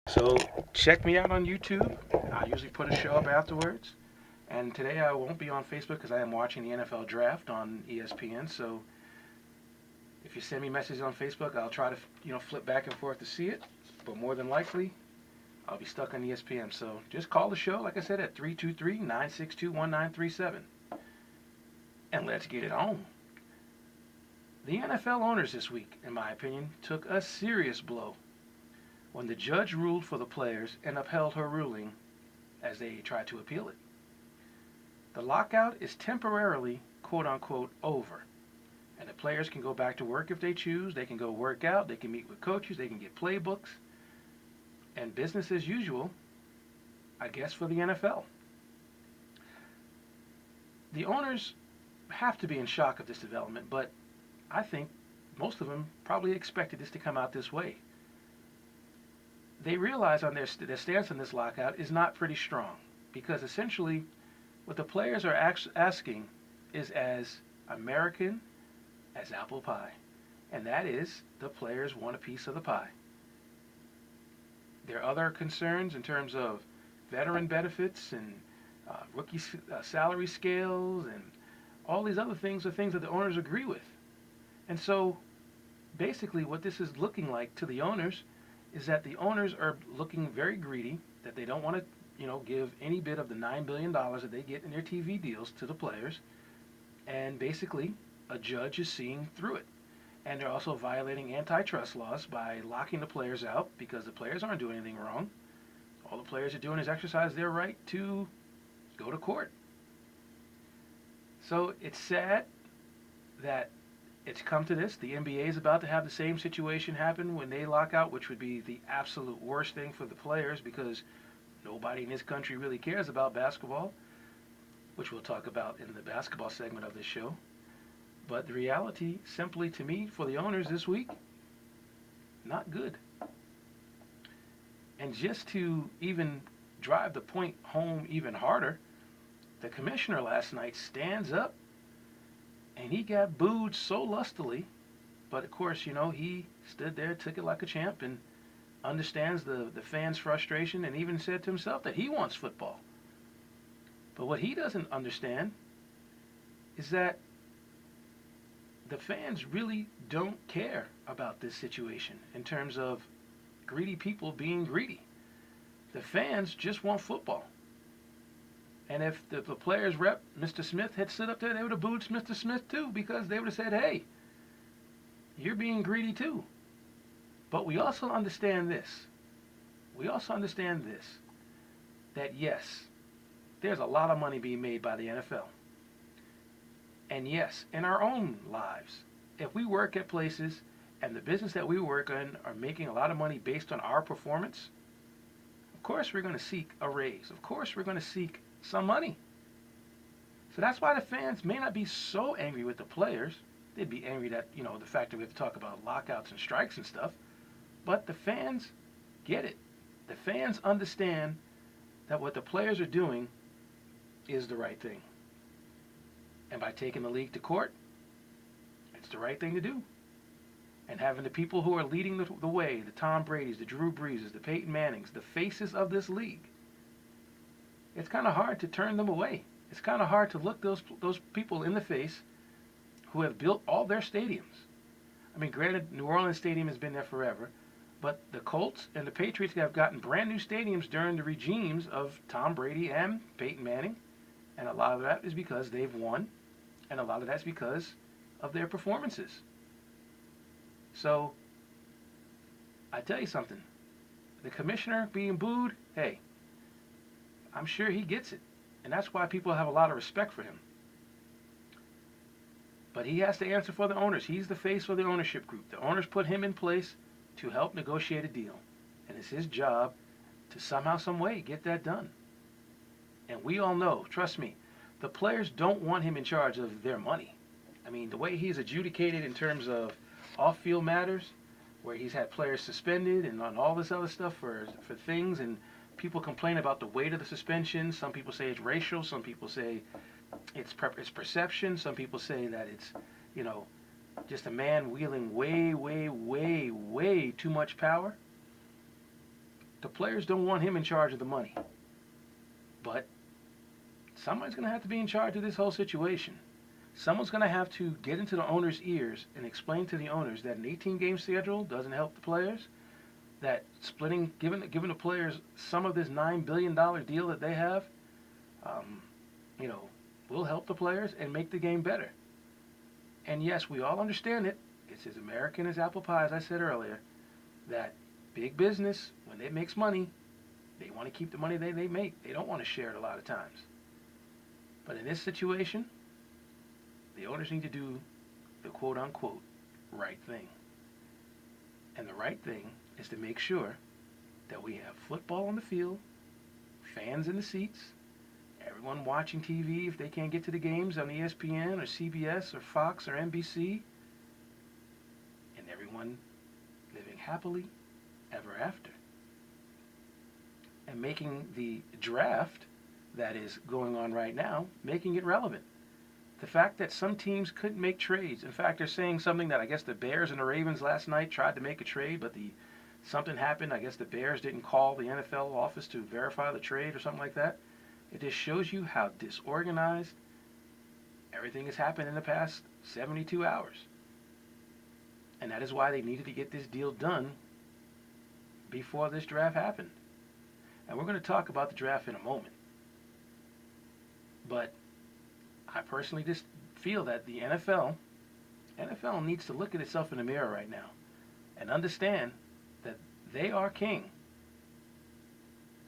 So check me out on YouTube. I usually put a show up afterwards. And today I won't be on Facebook because I am watching the NFL draft on ESPN. So if you send me messages on Facebook, I'll try to flip back and forth to see it. But more than likely, I'll be stuck on ESPN. So just call the show, like I said, at 323-962-1937. And let's get it on. The NFL owners this week, in my opinion, took a serious blow when the judge ruled for the players and upheld her ruling as they tried to appeal it. The lockout is temporarily, quote unquote, over. And the players can go back to work if they choose. They can go work out. They can meet with coaches. They can get playbooks. And business as usual, I guess, for the NFL. The owners have to be in shock of this development, but I think most of them probably expected this to come out this way. They realize on their stance on this lockout is not pretty strong because essentially what the players are asking is as American as apple pie, and that is the players want a piece of the pie. There are other concerns in terms of veteran benefits and rookie salary scales and all these other things are things that the owners agree with. And so basically what this is looking like to the owners is that the owners are looking very greedy, that they don't want to, give any bit of the $9 billion that they get in their TV deals to the players. And basically, a judge is seeing through it. And they're also violating antitrust laws by locking the players out because the players aren't doing anything wrong. All the players are doing is exercise their right to go to court. So it's sad that it's come to this. The NBA is about to have the same situation happen when they lock out, which would be the absolute worst thing for the players because nobody in this country really cares about basketball, which we'll talk about in the basketball segment of this show. But the reality, simply to me, for the owners this week, not good. And just to even drive the point home even harder, the commissioner last night stands up and he got booed so lustily. But of course, he stood there, took it like a champ, and understands the fans' frustration and even said to himself that he wants football. But what he doesn't understand is that the fans really don't care about this situation in terms of greedy people being greedy. The fans just want football. And if the players rep, Mr. Smith, had stood up there, they would have booed Mr. Smith too because they would have said, hey, you're being greedy too. But we also understand this. We also understand this, that yes, there's a lot of money being made by the NFL. And yes, in our own lives, if we work at places and the business that we work in are making a lot of money based on our performance, of course we're going to seek a raise. Of course we're going to seek some money. So that's why the fans may not be so angry with the players. They'd be angry that, the fact that we have to talk about lockouts and strikes and stuff. But the fans get it. The fans understand that what the players are doing is the right thing. And by taking the league to court, it's the right thing to do. And having the people who are leading the way, the Tom Brady's, the Drew Breeses, the Peyton Mannings, the faces of this league, it's kind of hard to turn them away. It's kind of hard to look those people in the face who have built all their stadiums. I mean, granted, New Orleans Stadium has been there forever, but the Colts and the Patriots have gotten brand new stadiums during the regimes of Tom Brady and Peyton Manning, and a lot of that is because they've won, and a lot of that's because of their performances. So, I tell you something. The commissioner being booed, hey, I'm sure he gets it. And that's why people have a lot of respect for him. But he has to answer for the owners. He's the face of the ownership group. The owners put him in place to help negotiate a deal. And it's his job to somehow, some way get that done. And we all know, trust me, the players don't want him in charge of their money. I mean, the way he's adjudicated in terms of off-field matters, where he's had players suspended and on all this other stuff for things, and people complain about the weight of the suspension. Some people say it's racial. Some people say it's perception. Some people say that it's, just a man wielding way, way, way, way too much power. The players don't want him in charge of the money. But somebody's going to have to be in charge of this whole situation. Someone's going to have to get into the owner's ears and explain to the owners that an 18-game schedule doesn't help the players, that giving the players some of this $9 billion deal that they have, you know, will help the players and make the game better. And yes, we all understand it. It's as American as apple pie, as I said earlier, that big business, when it makes money, they want to keep the money they make. They don't want to share it a lot of times. But in this situation, the owners need to do the quote-unquote right thing. And the right thing is to make sure that we have football on the field, fans in the seats, everyone watching TV if they can't get to the games on ESPN or CBS or Fox or NBC, and everyone living happily ever after. And making the draft that is going on right now, making it relevant. The fact that some teams couldn't make trades. In fact, they're saying something that I guess the Bears and the Ravens last night tried to make a trade, but something happened. I guess the Bears didn't call the NFL office to verify the trade or something like that. It just shows you how disorganized everything has happened in the past 72 hours. And that is why they needed to get this deal done before this draft happened. And we're going to talk about the draft in a moment. But I personally just feel that the NFL needs to look at itself in the mirror right now and understand that they are king.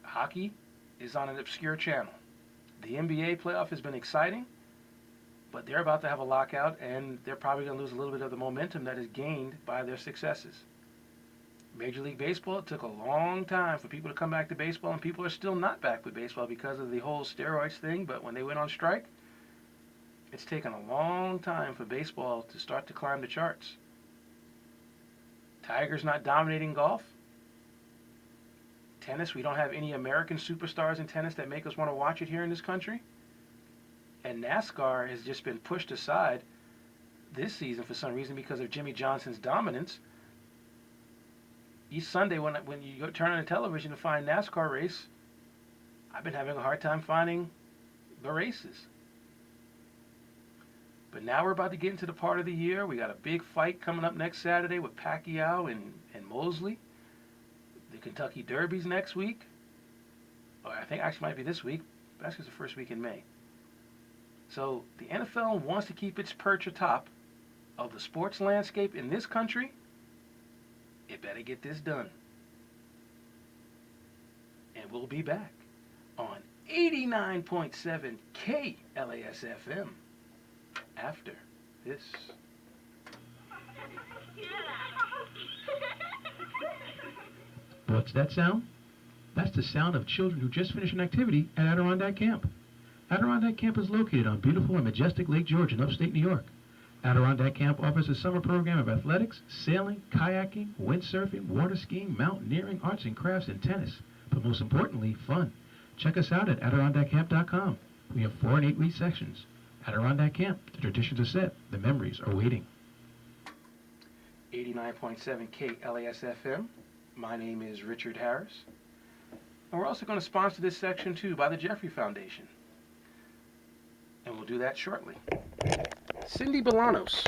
Hockey is on an obscure channel. The NBA playoff has been exciting, but they're about to have a lockout, and they're probably going to lose a little bit of the momentum that is gained by their successes. Major League Baseball, it took a long time for people to come back to baseball, and people are still not back with baseball because of the whole steroids thing, but when they went on strike, it's taken a long time for baseball to start to climb the charts. Tiger's not dominating golf. Tennis, we don't have any American superstars in tennis that make us want to watch it here in this country. And NASCAR has just been pushed aside this season for some reason because of Jimmy Johnson's dominance. Each Sunday when you turn on the television to find NASCAR race, I've been having a hard time finding the races. But now we're about to get into the part of the year. We got a big fight coming up next Saturday with Pacquiao and Mosley. The Kentucky Derby's next week. Or I think actually might be this week. That's the first week in May. So the NFL wants to keep its perch atop of the sports landscape in this country. It better get this done. And we'll be back on 89.7 KLAS-FM after this. What's that sound? That's the sound of children who just finished an activity at Adirondack Camp. Adirondack Camp is located on beautiful and majestic Lake George in upstate New York. Adirondack Camp offers a summer program of athletics, sailing, kayaking, windsurfing, water skiing, mountaineering, arts and crafts, and tennis. But most importantly, fun. Check us out at AdirondackCamp.com. We have 4 and 8 week sections. Adirondack Camp, the traditions are set, the memories are waiting. 89.7 KLAS-FM. My name is Richard Harris. And we're also going to sponsor this section too by the Jeffrey Foundation. And we'll do that shortly. Cindy Bolanos